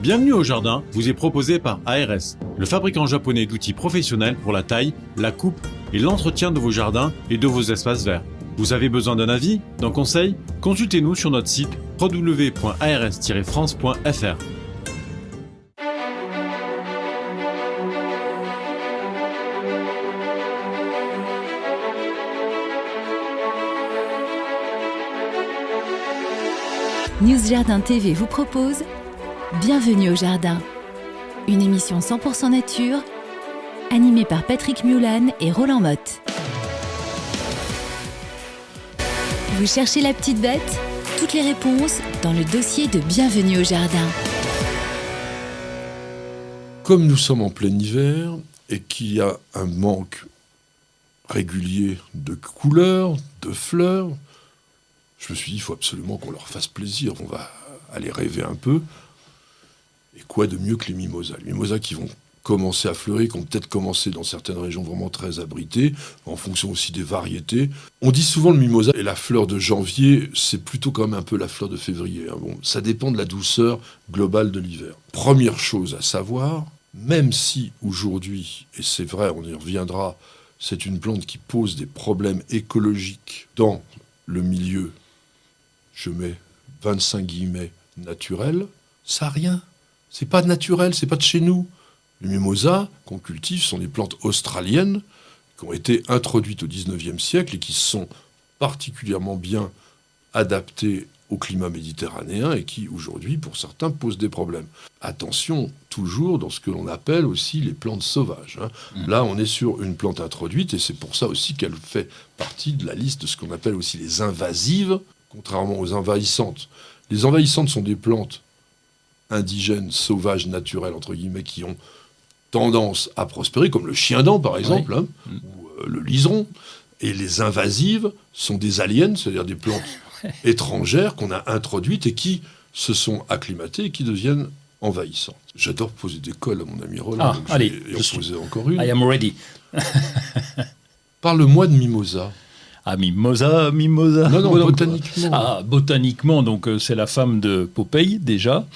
Bienvenue au jardin vous est proposé par ARS, le fabricant japonais d'outils professionnels pour la taille, la coupe et l'entretien de vos jardins et de vos espaces verts. Vous avez besoin d'un avis, d'un conseil? Consultez-nous sur notre site www.ars-france.fr. News Jardin TV vous propose Bienvenue au Jardin, une émission 100% nature, animée par Patrick Mulan et Roland Motte. Vous cherchez la petite bête? Toutes les réponses dans le dossier de Bienvenue au Jardin. Comme nous sommes en plein hiver et qu'il y a un manque régulier de couleurs, de fleurs, je me suis dit, il faut absolument qu'on leur fasse plaisir. On va aller rêver un peu. Et quoi de mieux que les mimosas? Les mimosas qui vont commencer à fleurir, qui ont peut-être commencé dans certaines régions vraiment très abritées, en fonction aussi des variétés. On dit souvent le mimosa et la fleur de janvier, c'est plutôt quand même un peu la fleur de février. Bon, ça dépend de la douceur globale de l'hiver. Première chose à savoir, même si aujourd'hui, et c'est vrai, on y reviendra, c'est une plante qui pose des problèmes écologiques dans le milieu, je mets 25 guillemets, naturel, ça n'a rien. C'est pas naturel, c'est pas de chez nous. Les mimosas qu'on cultive sont des plantes australiennes qui ont été introduites au 19e siècle et qui sont particulièrement bien adaptées au climat méditerranéen et qui, aujourd'hui, pour certains, posent des problèmes. Attention, toujours dans ce que l'on appelle aussi les plantes sauvages. Là, on est sur une plante introduite et c'est pour ça aussi qu'elle fait partie de la liste de ce qu'on appelle aussi les invasives, contrairement aux envahissantes. Les envahissantes sont des plantes indigènes, sauvages, naturelles, entre guillemets, qui ont tendance à prospérer, comme le chien-dent, par exemple, ou le liseron. Et les invasives sont des aliens, c'est-à-dire des plantes étrangères qu'on a introduites et qui se sont acclimatées et qui deviennent envahissantes. J'adore poser des colles à mon ami Roland. Allez, et en poser encore une. I am ready. Parle-moi de mimosa. Ah, mimosa. Non, botaniquement. Ah, botaniquement, donc c'est la femme de Popeye, déjà.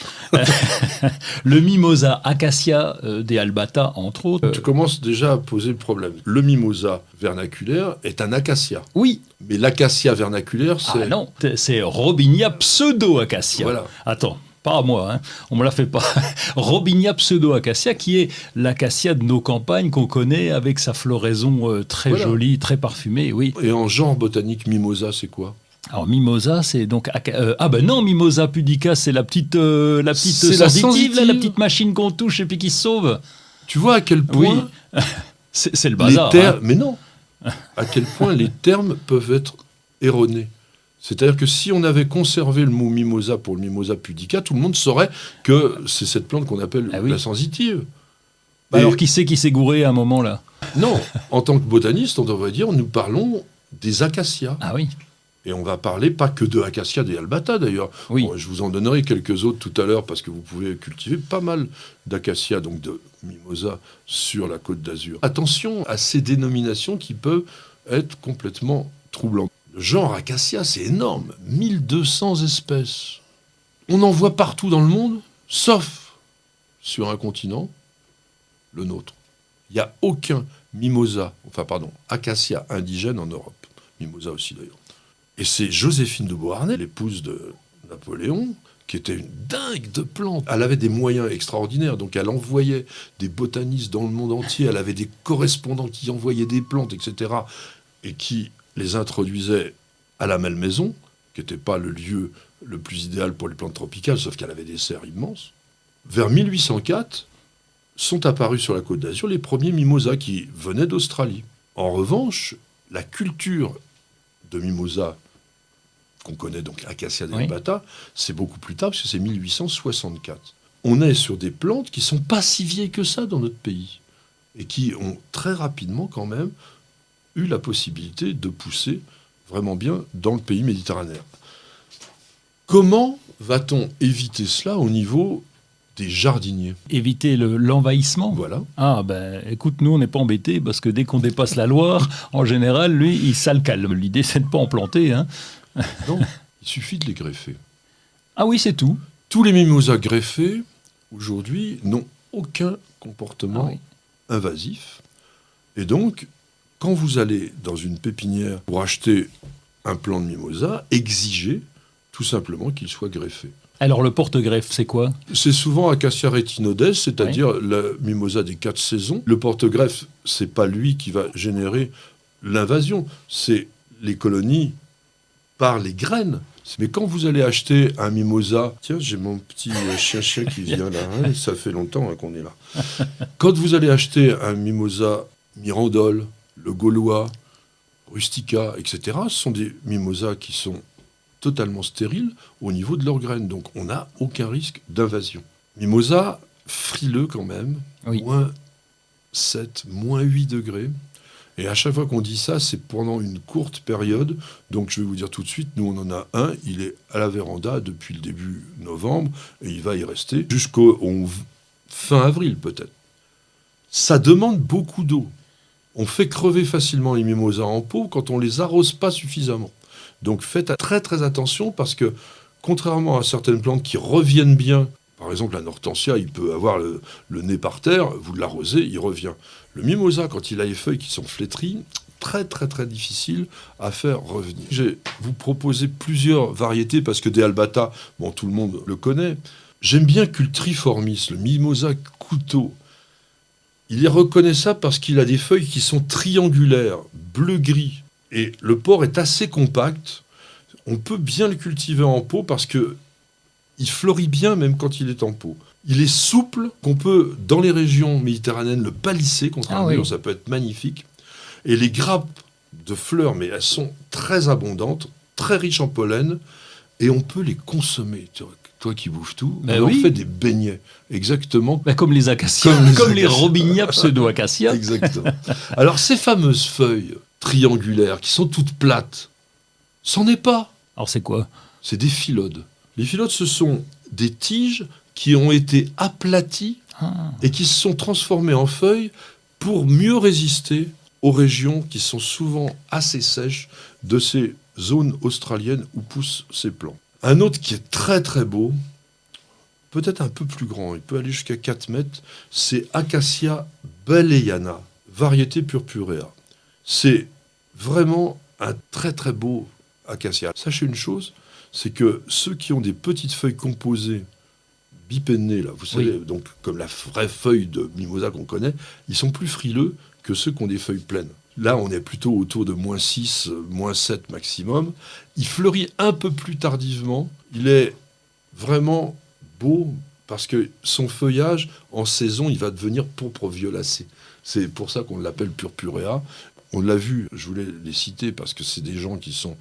Le mimosa Acacia des Albata, entre autres. Tu commences déjà à poser le problème. Le mimosa vernaculaire est un acacia. Oui. Mais l'acacia vernaculaire, c'est... Ah non, c'est Robinia pseudo-acacia. Voilà. Attends. Pas à moi, on me la fait pas. Robinia pseudo-acacia, qui est l'acacia de nos campagnes qu'on connaît avec sa floraison très jolie, très parfumée, oui. Et en genre botanique, mimosa, c'est quoi? Alors mimosa, c'est donc Mimosa pudica, c'est la petite c'est la sensitive, là, la petite machine qu'on touche et puis qui se sauve. Tu vois à quel point c'est le bazar. Mais non. À quel point les termes peuvent être erronés. C'est-à-dire que si on avait conservé le mot mimosa pour le mimosa pudica, tout le monde saurait que c'est cette plante qu'on appelle la sensitive. Alors qui s'est gouré à un moment là? Non, en tant que botaniste, on devrait dire nous parlons des acacias. Ah oui. Et on va parler pas que de Acacia des Albata d'ailleurs. Oui. Bon, je vous en donnerai quelques autres tout à l'heure parce que vous pouvez cultiver pas mal d'acacias, donc de mimosa, sur la Côte d'Azur. Attention à ces dénominations qui peuvent être complètement troublantes. Le genre Acacia, c'est énorme. 1200 espèces. On en voit partout dans le monde, sauf sur un continent, le nôtre. Il n'y a aucun acacia indigène en Europe. Mimosa aussi d'ailleurs. Et c'est Joséphine de Beauharnais, l'épouse de Napoléon, qui était une dingue de plantes. Elle avait des moyens extraordinaires, donc elle envoyait des botanistes dans le monde entier, elle avait des correspondants qui envoyaient des plantes, etc., et qui les introduisaient à la Malmaison, qui n'était pas le lieu le plus idéal pour les plantes tropicales, sauf qu'elle avait des serres immenses. Vers 1804, sont apparus sur la Côte d'Azur les premiers mimosas qui venaient d'Australie. En revanche, la culture de mimosa, qu'on connaît donc Acacia des Albata, c'est beaucoup plus tard, parce que c'est 1864. On est sur des plantes qui ne sont pas si vieilles que ça dans notre pays, et qui ont très rapidement quand même eu la possibilité de pousser vraiment bien dans le pays méditerranéen. Comment va-t-on éviter cela au niveau des jardiniers? Éviter l'envahissement. Voilà. Ah ben, écoute, nous on n'est pas embêtés parce que dès qu'on dépasse la Loire, en général, lui, ça le calme. L'idée, c'est de ne pas en planter. Non, il suffit de les greffer. Ah oui, c'est tout. Tous les mimosas greffés aujourd'hui, n'ont aucun comportement invasif. Et donc, quand vous allez dans une pépinière pour acheter un plant de mimosa, exigez tout simplement qu'il soit greffé. Alors, le porte-greffe, c'est quoi ? C'est souvent Acacia retinodes, c'est-à-dire la mimosa des 4 saisons. Le porte-greffe, c'est pas lui qui va générer l'invasion, c'est les colonies par les graines. Mais quand vous allez acheter un mimosa, tiens, j'ai mon petit chien qui vient là, hein, ça fait longtemps qu'on est là. Quand vous allez acheter un mimosa Mirandole, le Gaulois, Rustica, etc., ce sont des mimosas qui sont totalement stériles au niveau de leurs graines. Donc on n'a aucun risque d'invasion. Mimosa frileux quand même, moins 7, moins 8 degrés. Et à chaque fois qu'on dit ça, c'est pendant une courte période. Donc je vais vous dire tout de suite, nous on en a un, il est à la véranda depuis le début novembre, et il va y rester jusqu'au fin avril peut-être. Ça demande beaucoup d'eau. On fait crever facilement les mimosas en pot quand on ne les arrose pas suffisamment. Donc faites très très attention parce que contrairement à certaines plantes qui reviennent bien, par exemple un hortensia, il peut avoir le nez par terre, vous l'arrosez, il revient. Le mimosa, quand il a les feuilles qui sont flétries, très très très difficile à faire revenir. Je vais vous proposer plusieurs variétés parce que De albata, bon tout le monde le connaît. J'aime bien Cultriformis, le mimosa couteau. Il est reconnaissable parce qu'il a des feuilles qui sont triangulaires, bleu-gris. Et le port est assez compact. On peut bien le cultiver en pot parce que il fleurit bien même quand il est en pot. Il est souple, qu'on peut, dans les régions méditerranéennes, le palisser contre un mur, ça peut être magnifique. Et les grappes de fleurs, mais elles sont très abondantes, très riches en pollen, et on peut les consommer. Toi qui bouffes tout, on en fait des beignets. Exactement. Comme les acacias, comme les Robinia pseudo-acacia. Exactement. Alors, ces fameuses feuilles triangulaires, qui sont toutes plates, c'en est pas. Alors, c'est quoi ? C'est des phyllodes. Les phyllodes, ce sont des tiges qui ont été aplaties et qui se sont transformées en feuilles pour mieux résister aux régions qui sont souvent assez sèches de ces zones australiennes où poussent ces plants. Un autre qui est très très beau, peut-être un peu plus grand, il peut aller jusqu'à 4 mètres, c'est Acacia baleyana, variété purpurea. C'est vraiment un très très beau acacia. Sachez une chose, c'est que ceux qui ont des petites feuilles composées, bipennées, là, vous savez, donc comme la vraie feuille de mimosa qu'on connaît, ils sont plus frileux que ceux qui ont des feuilles pleines. Là, on est plutôt autour de moins 6, moins 7 maximum. Il fleurit un peu plus tardivement. Il est vraiment beau parce que son feuillage, en saison, il va devenir pourpre violacé. C'est pour ça qu'on l'appelle purpurea. On l'a vu, je voulais les citer parce que c'est des gens qui sont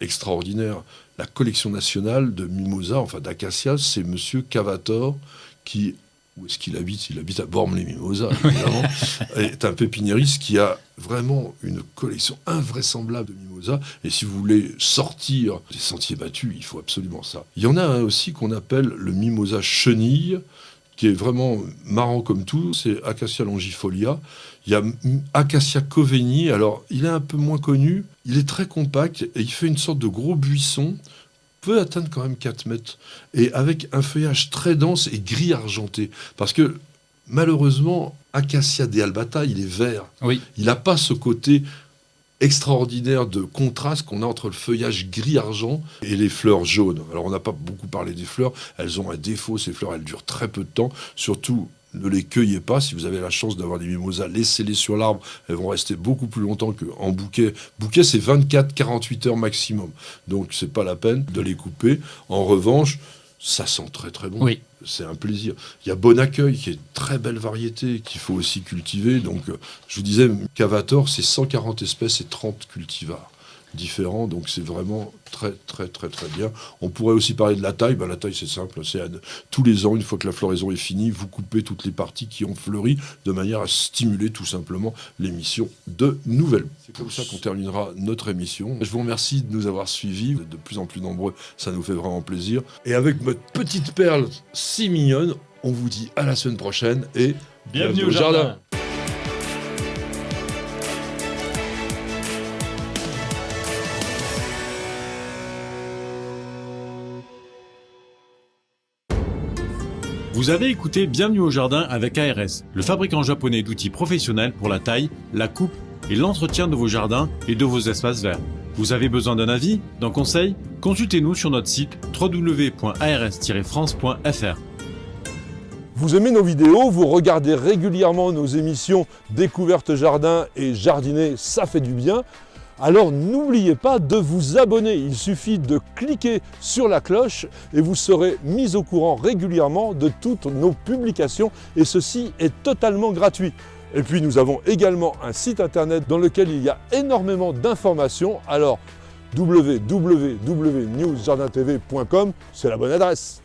extraordinaires. La collection nationale de mimosa, enfin d'acacia, c'est Monsieur Cavator qui... Où est-ce qu'il habite ? Il habite à Bormes-les-Mimosas, évidemment. est un pépiniériste qui a vraiment une collection invraisemblable de mimosas. Et si vous voulez sortir des sentiers battus, il faut absolument ça. Il y en a un aussi qu'on appelle le mimosa chenille, qui est vraiment marrant comme tout. C'est Acacia longifolia. Il y a Acacia coveni. Alors, il est un peu moins connu. Il est très compact et il fait une sorte de gros buisson. Peut atteindre quand même 4 mètres, et avec un feuillage très dense et gris argenté. Parce que, malheureusement, Acacia De albata, il est vert. Oui. Il n'a pas ce côté extraordinaire de contraste qu'on a entre le feuillage gris-argent et les fleurs jaunes. Alors, on n'a pas beaucoup parlé des fleurs. Elles ont un défaut, ces fleurs, elles durent très peu de temps. Surtout, ne les cueillez pas. Si vous avez la chance d'avoir des mimosas, laissez-les sur l'arbre. Elles vont rester beaucoup plus longtemps qu'en bouquet. Bouquet, c'est 24-48 heures maximum. Donc, c'est pas la peine de les couper. En revanche, ça sent très très bon. Oui. C'est un plaisir. Il y a Bon Accueil, qui est une très belle variété, qu'il faut aussi cultiver. Donc, je vous disais, Cavator, c'est 140 espèces et 30 cultivars différents, donc c'est vraiment très très très très bien. On pourrait aussi parler de la taille. La taille, c'est simple, c'est tous les ans, une fois que la floraison est finie, vous coupez toutes les parties qui ont fleuri de manière à stimuler tout simplement l'émission de nouvelles. C'est comme ça qu'on terminera notre émission. Je vous remercie de nous avoir suivis, vous êtes de plus en plus nombreux, ça nous fait vraiment plaisir. Et avec notre petite perle si mignonne, on vous dit à la semaine prochaine et bienvenue au jardin. Vous avez écouté Bienvenue au jardin avec ARS, le fabricant japonais d'outils professionnels pour la taille, la coupe et l'entretien de vos jardins et de vos espaces verts. Vous avez besoin d'un avis, d'un conseil? Consultez-nous sur notre site www.ars-france.fr. Vous aimez nos vidéos, vous regardez régulièrement nos émissions Découverte Jardin et Jardiner, ça fait du bien. Alors n'oubliez pas de vous abonner, il suffit de cliquer sur la cloche et vous serez mis au courant régulièrement de toutes nos publications et ceci est totalement gratuit. Et puis nous avons également un site internet dans lequel il y a énormément d'informations, alors www.newsjardintv.com, c'est la bonne adresse.